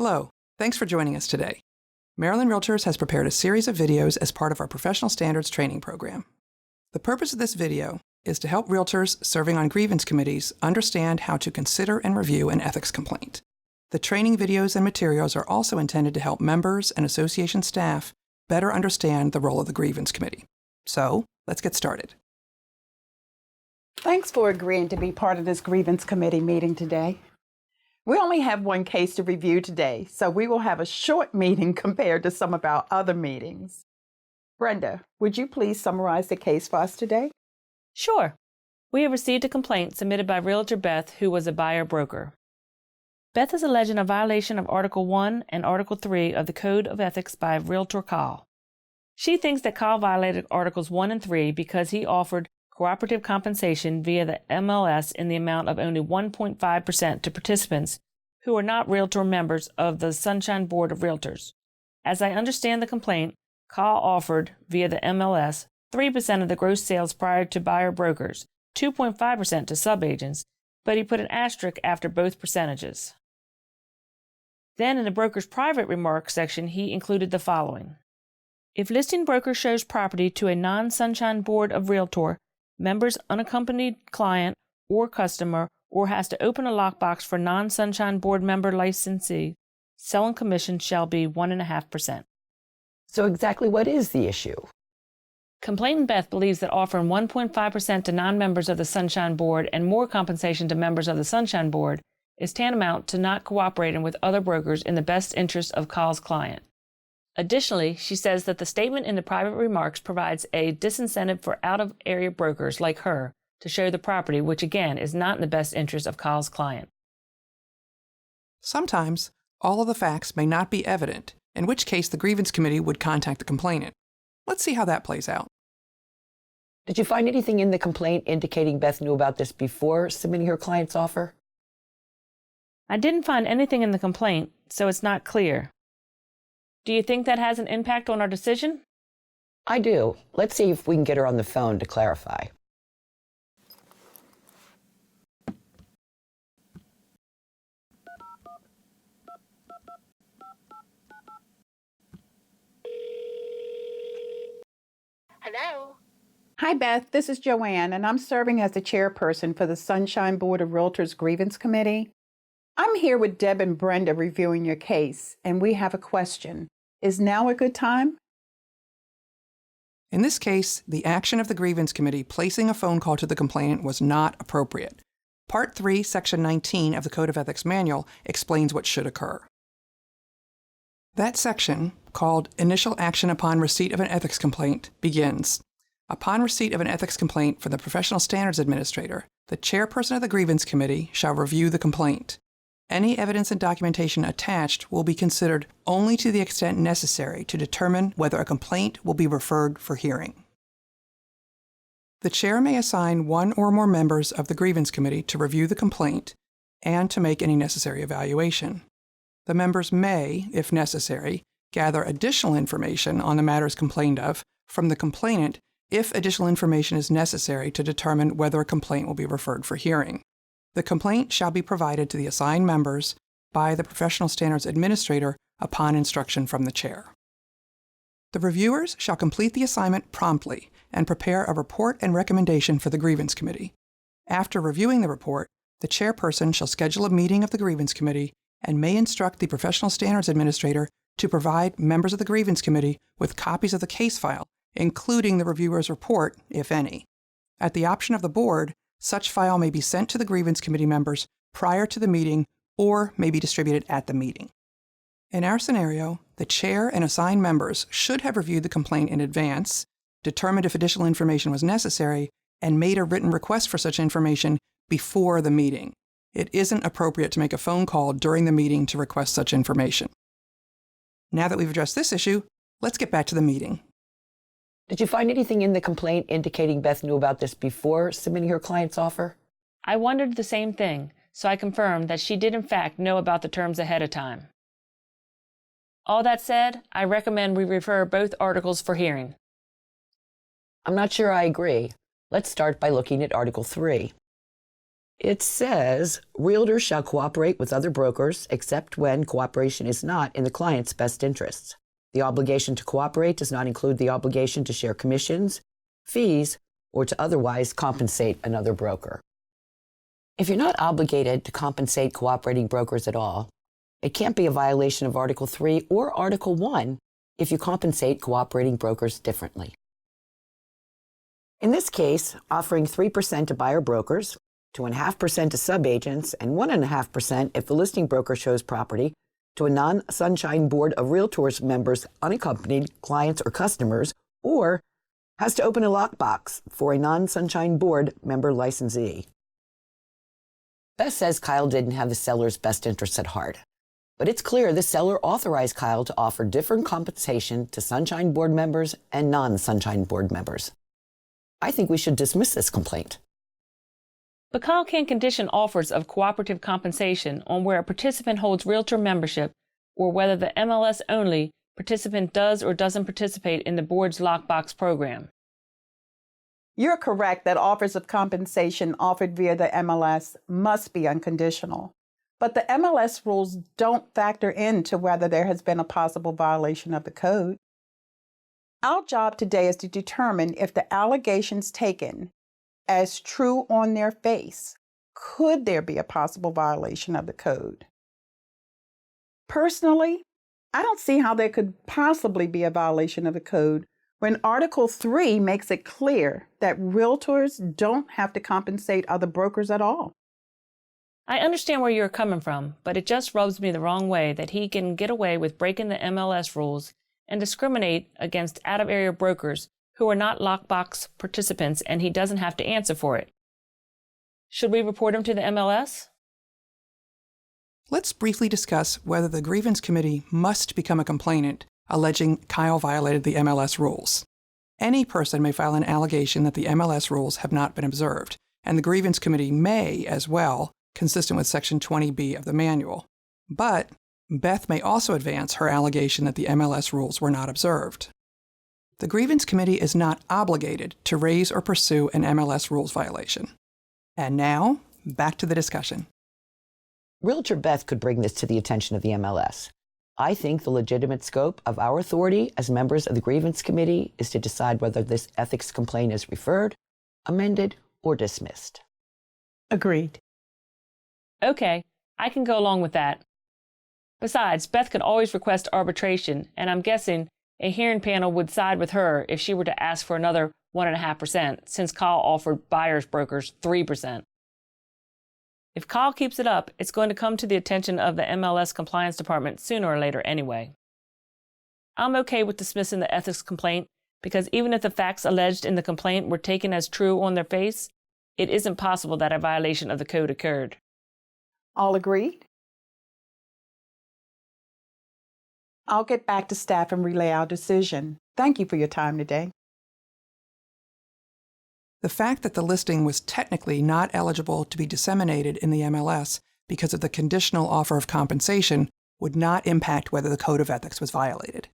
Hello, thanks for joining us today. Maryland Realtors has prepared a series of videos as part of our Professional Standards training program. The purpose of this video is to help realtors serving on grievance committees understand how to consider and review an ethics complaint. The training videos and materials are also intended to help members and association staff better understand the role of the grievance committee. So, let's get started. Thanks for agreeing to be part of this grievance committee meeting today. We only have one case to review today, so we will have a short meeting compared to some of our other meetings. Brenda, would you please summarize the case for us today? Sure. We have received a complaint submitted by Realtor Beth, who was a buyer broker. Beth is alleging a violation of Article 1 and Article 3 of the Code of Ethics by Realtor Kyle. She thinks that Kyle violated Articles 1 and 3 because he offered cooperative compensation via the MLS in the amount of only 1.5% to participants who are not Realtor members of the Sunshine Board of Realtors. As I understand the complaint, Kyle offered, via the MLS, 3% of the gross sales prior to buyer brokers, 2.5% to subagents, but he put an asterisk after both percentages. Then in the broker's private remarks section, he included the following. If listing broker shows property to a non-Sunshine Board of Realtor, members' unaccompanied client or customer, or has to open a lockbox for non-Sunshine Board member licensee, selling commission shall be 1.5%. So exactly what is the issue? Complainant Beth believes that offering 1.5% to non-members of the Sunshine Board and more compensation to members of the Sunshine Board is tantamount to not cooperating with other brokers in the best interest of Kyle's client. Additionally, she says that the statement in the private remarks provides a disincentive for out-of-area brokers like her to show the property, which again is not in the best interest of Kyle's client. Sometimes, all of the facts may not be evident, in which case the grievance committee would contact the complainant. Let's see how that plays out. Did you find anything in the complaint indicating Beth knew about this before submitting her client's offer? I didn't find anything in the complaint, so it's not clear. Do you think that has an impact on our decision? I do. Let's see if we can get her on the phone to clarify. Hello? Hi, Beth. This is Joanne, and I'm serving as the chairperson for the Sunshine Board of Realtors Grievance Committee. I'm here with Deb and Brenda reviewing your case, and we have a question. Is now a good time? In this case, the action of the grievance committee placing a phone call to the complainant was not appropriate. Part 3, Section 19 of the Code of Ethics Manual explains what should occur. That section, called Initial Action Upon Receipt of an Ethics Complaint, begins, upon receipt of an ethics complaint from the Professional Standards Administrator, the chairperson of the grievance committee shall review the complaint. Any evidence and documentation attached will be considered only to the extent necessary to determine whether a complaint will be referred for hearing. The chair may assign one or more members of the grievance committee to review the complaint and to make any necessary evaluation. The members may, if necessary, gather additional information on the matters complained of from the complainant if additional information is necessary to determine whether a complaint will be referred for hearing. The complaint shall be provided to the assigned members by the Professional Standards Administrator upon instruction from the chair. The reviewers shall complete the assignment promptly and prepare a report and recommendation for the grievance committee. After reviewing the report, the chairperson shall schedule a meeting of the grievance committee and may instruct the Professional Standards Administrator to provide members of the grievance committee with copies of the case file, including the reviewer's report, if any. At the option of the board, such file may be sent to the grievance committee members prior to the meeting or may be distributed at the meeting. In our scenario, the chair and assigned members should have reviewed the complaint in advance, determined if additional information was necessary, and made a written request for such information before the meeting. It isn't appropriate to make a phone call during the meeting to request such information. Now that we've addressed this issue, let's get back to the meeting. Did you find anything in the complaint indicating Beth knew about this before submitting her client's offer? I wondered the same thing, so I confirmed that she did in fact know about the terms ahead of time. All that said, I recommend we refer both articles for hearing. I'm not sure I agree. Let's start by looking at Article 3. It says realtors shall cooperate with other brokers except when cooperation is not in the client's best interests. The obligation to cooperate does not include the obligation to share commissions, fees, or to otherwise compensate another broker. If you're not obligated to compensate cooperating brokers at all, it can't be a violation of Article 3 or Article 1 if you compensate cooperating brokers differently. In this case, offering 3% to buyer brokers, 2.5% to subagents, and 1.5% if the listing broker shows property to a non-Sunshine Board of Realtors members' unaccompanied clients or customers, or has to open a lockbox for a non-Sunshine Board member licensee. Beth says Kyle didn't have the seller's best interests at heart, but it's clear the seller authorized Kyle to offer different compensation to Sunshine Board members and non-Sunshine Board members. I think we should dismiss this complaint. But Kyle can condition offers of cooperative compensation on where a participant holds realtor membership or whether the MLS-only participant does or doesn't participate in the board's lockbox program. You're correct that offers of compensation offered via the MLS must be unconditional. But the MLS rules don't factor into whether there has been a possible violation of the code. Our job today is to determine if the allegations taken as true on their face, could there be a possible violation of the code? Personally, I don't see how there could possibly be a violation of the code when Article 3 makes it clear that realtors don't have to compensate other brokers at all. I understand where you're coming from, but it just rubs me the wrong way that he can get away with breaking the MLS rules and discriminate against out-of-area brokers who are not lockbox participants, and he doesn't have to answer for it. Should we report him to the MLS? Let's briefly discuss whether the Grievance Committee must become a complainant alleging Kyle violated the MLS rules. Any person may file an allegation that the MLS rules have not been observed, and the Grievance Committee may, as well, consistent with Section 20B of the manual. But Beth may also advance her allegation that the MLS rules were not observed. The Grievance Committee is not obligated to raise or pursue an MLS rules violation. And now, back to the discussion. Realtor Beth could bring this to the attention of the MLS. I think the legitimate scope of our authority as members of the Grievance Committee is to decide whether this ethics complaint is referred, amended, or dismissed. Agreed. Okay, I can go along with that. Besides, Beth could always request arbitration, and I'm guessing a hearing panel would side with her if she were to ask for another 1.5%, since Kyle offered buyer's brokers 3%. If Kyle keeps it up, it's going to come to the attention of the MLS Compliance Department sooner or later anyway. I'm okay with dismissing the ethics complaint because even if the facts alleged in the complaint were taken as true on their face, it isn't possible that a violation of the code occurred. All agreed? I'll get back to staff and relay our decision. Thank you for your time today. The fact that the listing was technically not eligible to be disseminated in the MLS because of the conditional offer of compensation would not impact whether the Code of Ethics was violated.